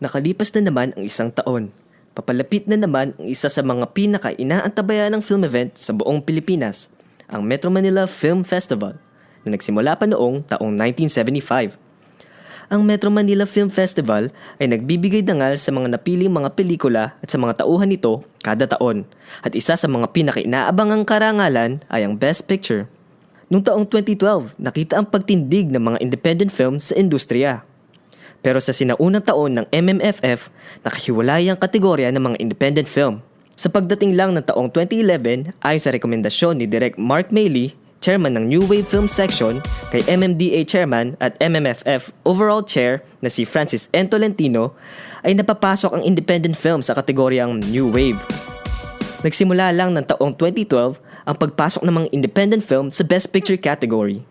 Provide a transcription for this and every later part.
Nakalipas na naman ang isang taon. Papalapit na naman ang isa sa mga pinaka-inaantabayan ng film event sa buong Pilipinas, ang Metro Manila Film Festival, na nagsimula pa noong taong 1975. Ang Metro Manila Film Festival ay nagbibigay dangal sa mga napiling mga pelikula at sa mga tauhan nito kada taon, at isa sa mga pinaka-inaabangang karangalan ay ang Best Picture. Noong taong 2012, nakita ang pagtindig ng mga independent films sa industriya. Pero sa sinaunang taon ng MMFF, nakahiwalay ang kategorya ng mga independent film. Sa pagdating lang ng taong 2011, ayon sa rekomendasyon ni Direk Mark Mayley, chairman ng New Wave Film Section, kay MMDA chairman at MMFF overall chair na si Francis N. Tolentino, ay napapasok ang independent film sa kategoryang New Wave. Nagsimula lang ng taong 2012 ang pagpasok ng mga independent film sa Best Picture category.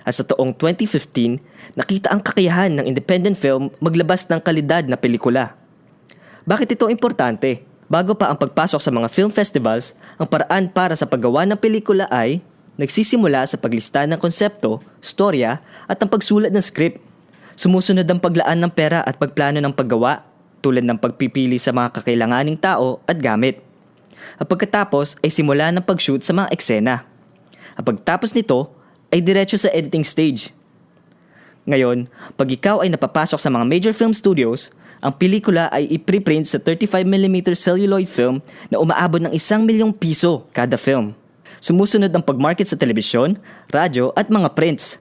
At sa taong 2015, nakita ang kakayahan ng independent film maglabas ng kalidad na pelikula. Bakit ito importante? Bago pa ang pagpasok sa mga film festivals, ang paraan para sa paggawa ng pelikula ay nagsisimula sa paglista ng konsepto, storya at ang pagsulat ng script. Sumusunod ang paglaan ng pera at pagplano ng paggawa, tulad ng pagpipili sa mga kakailanganing tao at gamit. At pagkatapos ay simula ng pag-shoot sa mga eksena. At pagtapos nito ay diretso sa editing stage. Ngayon, pag ikaw ay napapasok sa mga major film studios, ang pelikula ay ipreprint sa 35mm celluloid film na umaabot ng 1 milyong piso kada film. Sumusunod ang pag-market sa telebisyon, radyo at mga prints.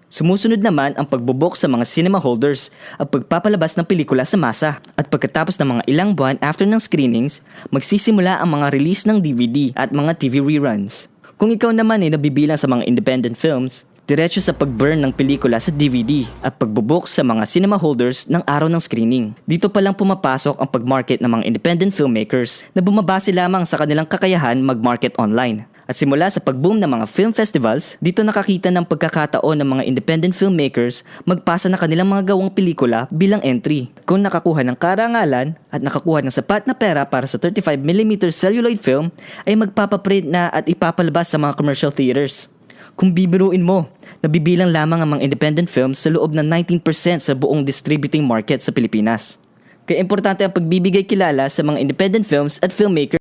Sumusunod naman ang pagbubook sa mga cinema holders at pagpapalabas ng pelikula sa masa. At pagkatapos ng mga ilang buwan after ng screenings, magsisimula ang mga release ng DVD at mga TV reruns. Kung ikaw naman ay nabibilang sa mga independent films, diretso sa pag-burn ng pelikula sa DVD at pagbubook sa mga cinema holders ng araw ng screening. Dito pa lang pumapasok ang pag-market ng mga independent filmmakers na bumabase lamang sa kanilang kakayahan mag-market online. At simula sa pag-boom ng mga film festivals, dito nakakita ng pagkakataon ng mga independent filmmakers magpasa na kanilang mga gawang pelikula bilang entry. Kung nakakuha ng karangalan at nakakuha ng sapat na pera para sa 35mm celluloid film, ay magpapaprint na at ipapalabas sa mga commercial theaters. Kung bibiruin mo, nabibilang lamang ang mga independent films sa loob ng 19% sa buong distributing market sa Pilipinas. Kaya importante ang pagbibigay kilala sa mga independent films at filmmakers.